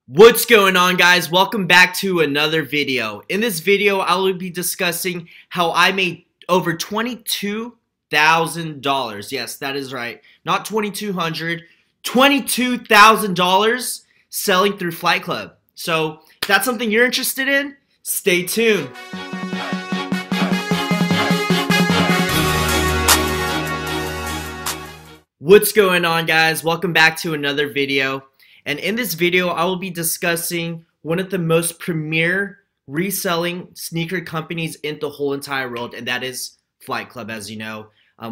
What's going on, guys? Welcome back to another video. In this video, I will be discussing how I made over $22,000. Yes, that is right. Not 2,200, $22,000 selling through Flight Club. So, if that's something you're interested in, stay tuned. What's going on, guys? Welcome back to another video. And in this video, I will be discussing one of the most premier reselling sneaker companies in the whole entire world, and that is Flight Club. As you know,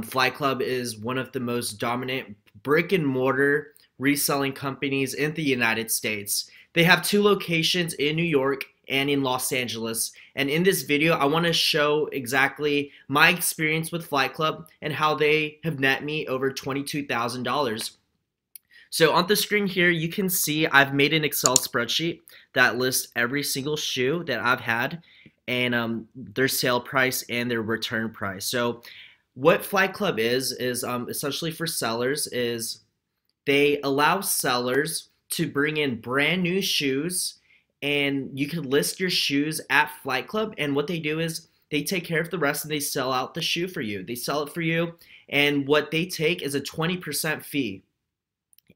Flight Club is one of the most dominant brick and mortar reselling companies in the United States. They have two locations in New York and in Los Angeles. And in this video, I want to show exactly my experience with Flight Club and how they have net me over $22,000. So on the screen here, you can see I've made an Excel spreadsheet that lists every single shoe that I've had and their sale price and their return price. So what Flight Club is essentially for sellers is they allow sellers to bring in brand new shoes, and you can list your shoes at Flight Club, and what they do is they take care of the rest and they sell out the shoe for you. They sell it for you, and what they take is a 20% fee.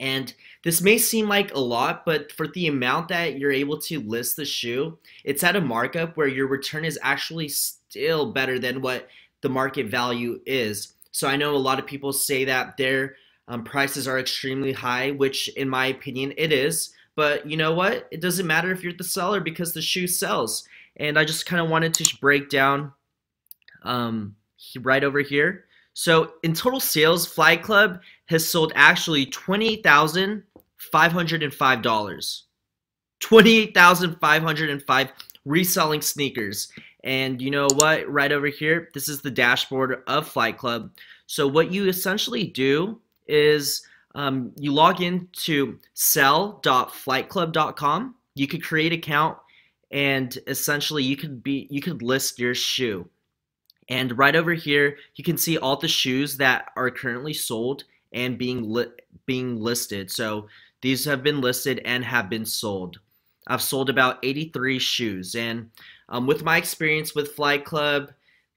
And this may seem like a lot, but for the amount that you're able to list the shoe, it's at a markup where your return is actually still better than what the market value is. So I know a lot of people say that their prices are extremely high, which in my opinion it is. But you know what? It doesn't matter if you're the seller because the shoe sells. And I just kind of wanted to break down right over here. So in total sales, Flight Club has sold actually $28,505. $28,505 reselling sneakers. And you know what? Right over here, this is the dashboard of Flight Club. So what you essentially do is you log into sell.flightclub.com. You could create an account, and essentially you could list your shoe. And right over here, you can see all the shoes that are currently sold and being listed. So these have been listed and have been sold. I've sold about 83 shoes, and with my experience with Flight Club,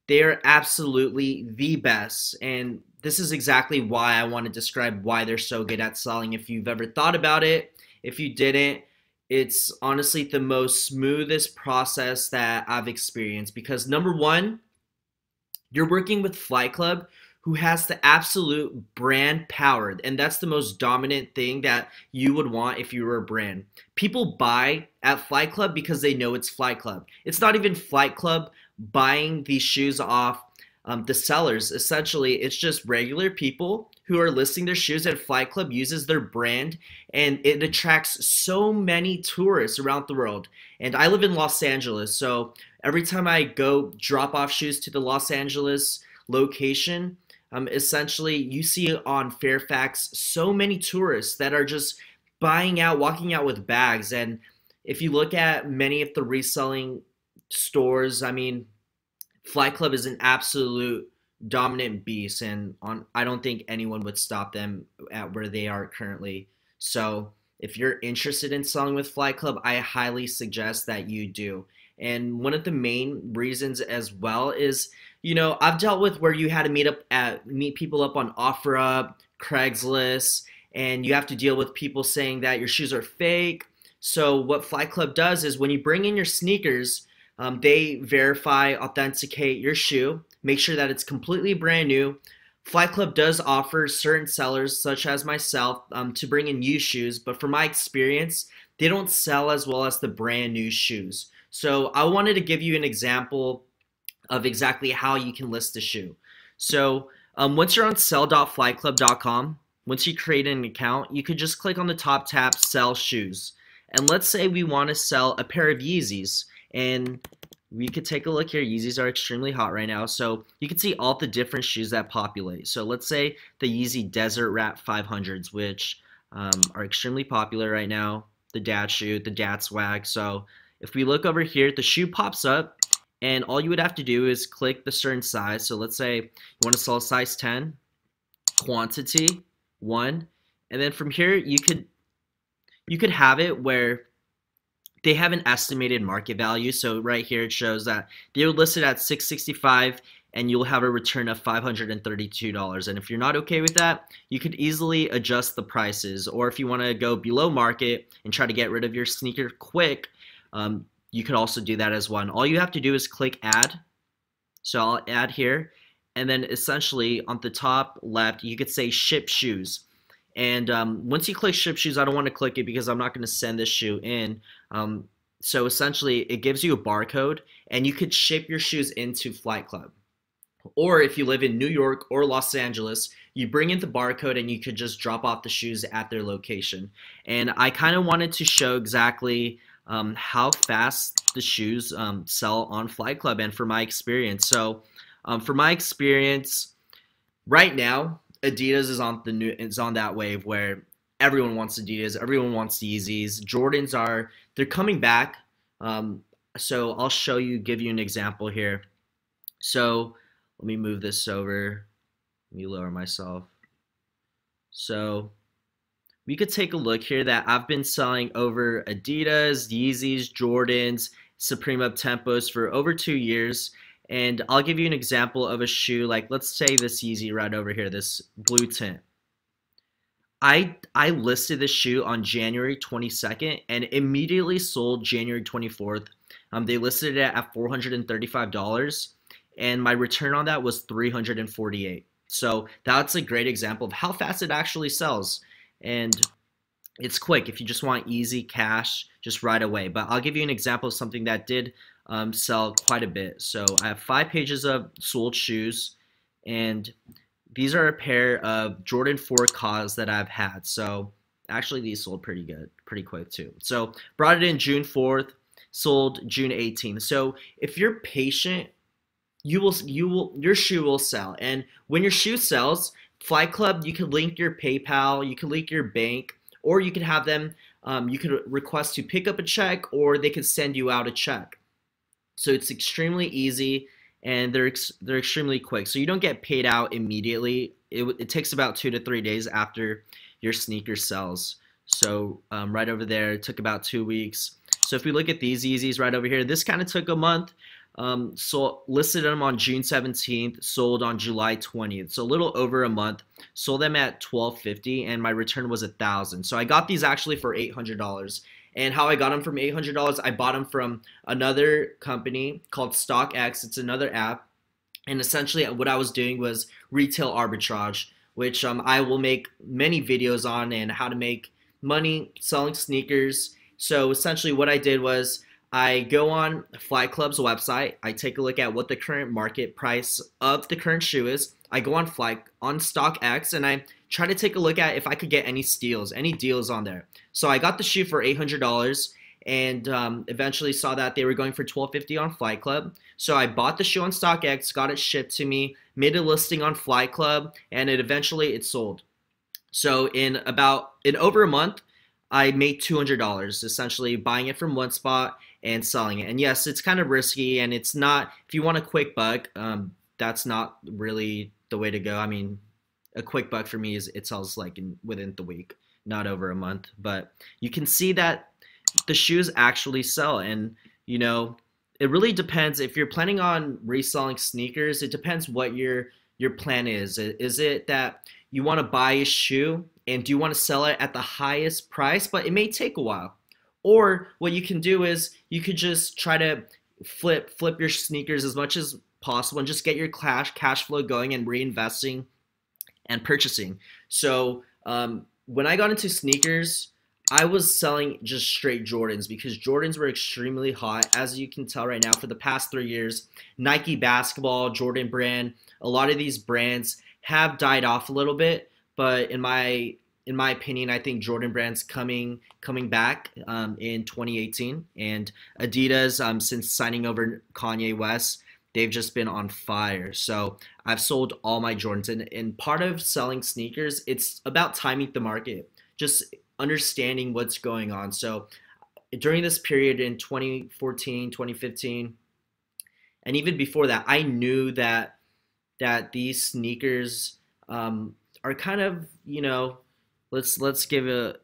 they're absolutely the best. And this is exactly why I want to describe why they're so good at selling. If you've ever thought about it, if you didn't, it's honestly the most smoothest process that I've experienced, because number one, you're working with Flight Club, who has the absolute brand power, and that's the most dominant thing that you would want if you were a brand. People buy at Flight Club because they know it's Flight Club. It's not even Flight Club buying these shoes off the sellers. Essentially, it's just regular people who are listing their shoes, and Flight Club uses their brand, and it attracts so many tourists around the world. And I live in Los Angeles, so every time I go drop off shoes to the Los Angeles location, essentially you see on Fairfax so many tourists that are just buying out, walking out with bags. And if you look at many of the reselling stores, I mean, Flight Club is an absolute dominant beast, and I don't think anyone would stop them at where they are currently. So if you're interested in selling with Flight Club, I highly suggest that you do. And one of the main reasons as well is, you know, I've dealt with where you had to meet people up on OfferUp, Craigslist, and you have to deal with people saying that your shoes are fake. So what Flight Club does is when you bring in your sneakers, they verify, authenticate your shoe, make sure that it's completely brand new. Flight Club does offer certain sellers, such as myself, to bring in used shoes, but from my experience, they don't sell as well as the brand new shoes. So I wanted to give you an example of exactly how you can list a shoe. So once you're on sell.flightclub.com, once you create an account, you could just click on the top tab, Sell Shoes. And let's say we want to sell a pair of Yeezys. And we could take a look here. Yeezys are extremely hot right now. So you can see all the different shoes that populate. So let's say the Yeezy Desert Rat 500s, which are extremely popular right now. The dad shoe, the dad swag. So if we look over here, the shoe pops up, and all you would have to do is click the certain size. So let's say you want to sell a size 10, quantity 1, and then from here you could have it where they have an estimated market value. So right here it shows that they're listed at $665 and you'll have a return of $532. And if you're not okay with that, you could easily adjust the prices. Or if you want to go below market and try to get rid of your sneaker quick, you could also do that as well. And all you have to do is click add. So I'll add here. And then essentially on the top left, you could say ship shoes. And once you click ship shoes, I don't want to click it because I'm not going to send this shoe in. So essentially it gives you a barcode and you could ship your shoes into Flightclub. Or if you live in New York or Los Angeles, you bring in the barcode and you could just drop off the shoes at their location. And I kind of wanted to show exactly how fast the shoes sell on Flightclub and for my experience. So for my experience, right now, Adidas is on that wave where everyone wants Adidas, everyone wants Yeezys. Jordans they're coming back. So I'll show you, give you an example here. So let me move this over. Let me lower myself. So we could take a look here that I've been selling over Adidas, Yeezys, Jordans, Supreme Up-Tempos for over 2 years. And I'll give you an example of a shoe, like let's say this Yeezy right over here, this blue tint. I listed this shoe on January 22nd and immediately sold January 24th. They listed it at $435 and my return on that was $348. So that's a great example of how fast it actually sells. And it's quick if you just want easy cash just right away. But I'll give you an example of something that did sell quite a bit. So I have 5 pages of sold shoes, and these are a pair of Jordan 4 Cause that I've had. So actually these sold pretty good, pretty quick too. So brought it in June 4th, sold June 18th. So if you're patient, your shoe will sell. And when your shoe sells, Flightclub, you could link your PayPal, you could link your bank, or you could have them, you could request to pick up a check, or they could send you out a check. So it's extremely easy, and they're extremely quick. So you don't get paid out immediately. It takes about 2 to 3 days after your sneaker sells. So right over there, it took about 2 weeks. So if we look at these Yeezys right over here, this kind of took a month. So listed them on June 17th, sold on July 20th. So a little over a month. Sold them at $1,250, and my return was $1,000. So I got these actually for $800. And how I got them from $800, I bought them from another company called StockX. It's another app. And essentially what I was doing was retail arbitrage, which I will make many videos on, and how to make money selling sneakers. So essentially what I did was I go on Flightclub's website. I take a look at what the current market price of the current shoe is. I go on StockX and I try to take a look at if I could get any steals, any deals on there. So I got the shoe for $800 and eventually saw that they were going for $1,250 on Flightclub. So I bought the shoe on StockX, got it shipped to me, made a listing on Flightclub, and it sold. So in over a month, I made $200, essentially buying it from one spot and selling it. And yes, it's kind of risky, and it's not, if you want a quick buck, that's not really the way to go. I mean, a quick buck for me is it sells like within the week, not over a month. But you can see that the shoes actually sell, and you know, it really depends. If you're planning on reselling sneakers, it depends what your plan is. Is it that you want to buy a shoe and do you want to sell it at the highest price, but it may take a while? Or what you can do is you could just try to flip your sneakers as much as possible and just get your cash flow going and reinvesting and purchasing. So when I got into sneakers, I was selling just straight Jordans because Jordans were extremely hot. As you can tell right now, for the past 3 years, Nike basketball, Jordan brand, a lot of these brands have died off a little bit, but in my opinion, I think Jordan brand's coming back in 2018, and Adidas, since signing over Kanye West, they've just been on fire. So I've sold all my Jordans, and part of selling sneakers, it's about timing the market, just understanding what's going on. So during this period in 2014, 2015, and even before that, I knew that these sneakers are kind of, you know, let's give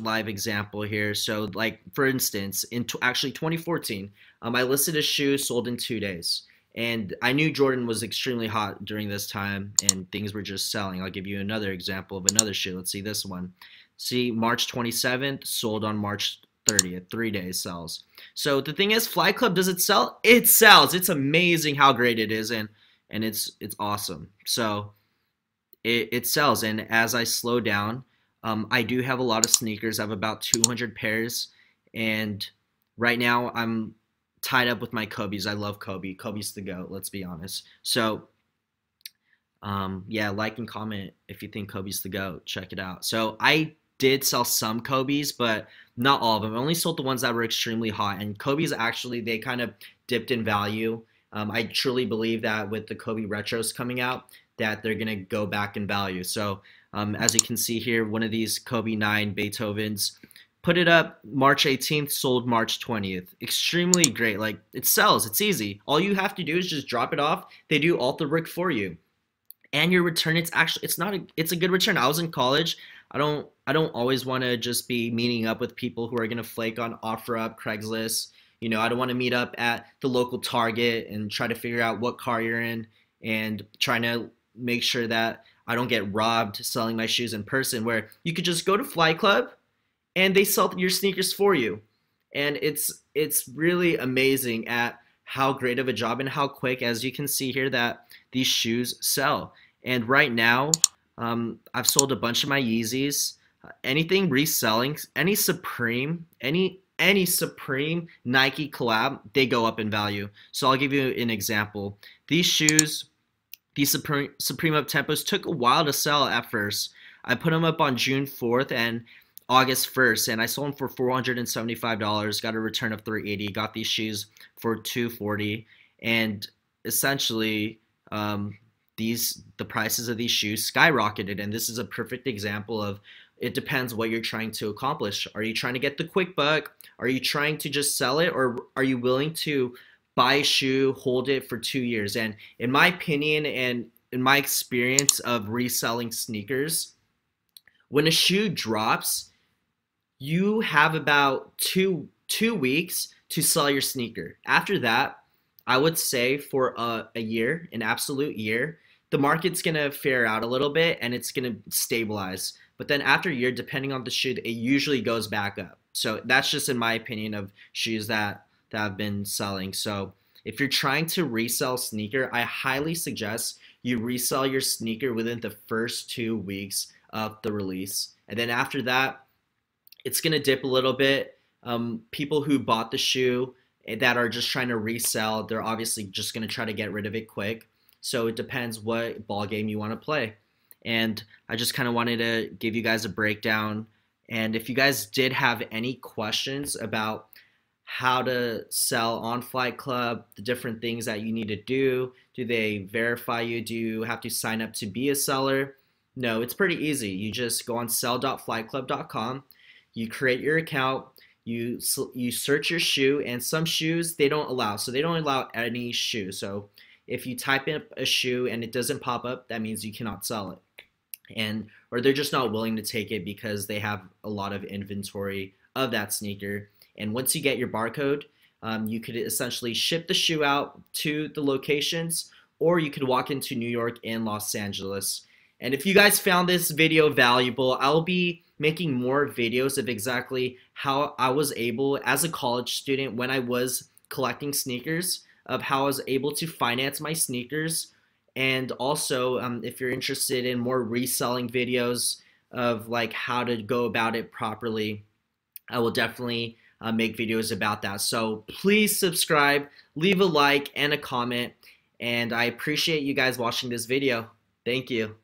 live example here. So like for instance, in actually 2014, I listed a shoe, sold in 2 days, and I knew Jordan was extremely hot during this time, and things were just selling. I'll give you another example of another shoe. Let's see this one. See, March 27th, sold on March 30th, 3 days sells. So the thing is, Fly Club, does it sell? It sells. It's amazing how great it is, and it's awesome. So it sells. And as I slow down, I do have a lot of sneakers. I have about 200 pairs, and right now I'm tied up with my Kobe's. I love Kobe. Kobe's the GOAT, let's be honest. So yeah, like and comment if you think Kobe's the GOAT. Check it out. So I did sell some Kobe's, but not all of them. I only sold the ones that were extremely hot. And Kobe's actually, they kind of dipped in value. I truly believe that with the Kobe retros coming out, that they're going to go back in value. So as you can see here, one of these Kobe 9 Beethovens, put it up March 18th, sold March 20th. Extremely great. Like, it sells. It's easy. All you have to do is just drop it off. They do all the work for you. And your return, it's a good return. I was in college. I don't always want to just be meeting up with people who are going to flake on OfferUp, Craigslist. You know, I don't want to meet up at the local Target and try to figure out what car you're in and trying to make sure that I don't get robbed selling my shoes in person, where you could just go to Flight Club and they sell your sneakers for you. And it's really amazing at how great of a job and how quick, as you can see here, that these shoes sell. And right now, I've sold a bunch of my Yeezys. Anything reselling, any Supreme, any Supreme Nike collab, they go up in value. So I'll give you an example. These shoes, these Supreme Up Tempos, took a while to sell at first. I put them up on June 4th and August 1st, and I sold them for $475. Got a return of $380. Got these shoes for $240, and essentially, the prices of these shoes skyrocketed. And this is a perfect example of, it depends what you're trying to accomplish. Are you trying to get the quick buck? Are you trying to just sell it, or are you willing to buy a shoe, hold it for 2 years? And in my opinion, and in my experience of reselling sneakers, when a shoe drops, you have about two weeks to sell your sneaker. After that, I would say for a year, an absolute year, the market's going to fare out a little bit and it's going to stabilize. But then after a year, depending on the shoe, it usually goes back up. So that's just in my opinion of shoes that have been selling. So if you're trying to resell sneaker, I highly suggest you resell your sneaker within the first 2 weeks of the release. And then after that, it's going to dip a little bit. People who bought the shoe that are just trying to resell, they're obviously just going to try to get rid of it quick. So it depends what ball game you want to play. And I just kind of wanted to give you guys a breakdown. And if you guys did have any questions about how to sell on Flight Club, the different things that you need to do they verify you? Do you have to sign up to be a seller? No, it's pretty easy. You just go on sell.flightclub.com, you create your account, you search your shoe, and some shoes they don't allow. So they don't allow any shoe. So if you type in a shoe and it doesn't pop up, that means you cannot sell it. Or they're just not willing to take it because they have a lot of inventory of that sneaker. And once you get your barcode, you could essentially ship the shoe out to the locations, or you could walk into New York and Los Angeles. And if you guys found this video valuable, I'll be making more videos of exactly how I was able, as a college student, when I was collecting sneakers, of how I was able to finance my sneakers. And also, if you're interested in more reselling videos of like how to go about it properly, I will definitely make videos about that. So please subscribe, leave a like and a comment, and I appreciate you guys watching this video. Thank you.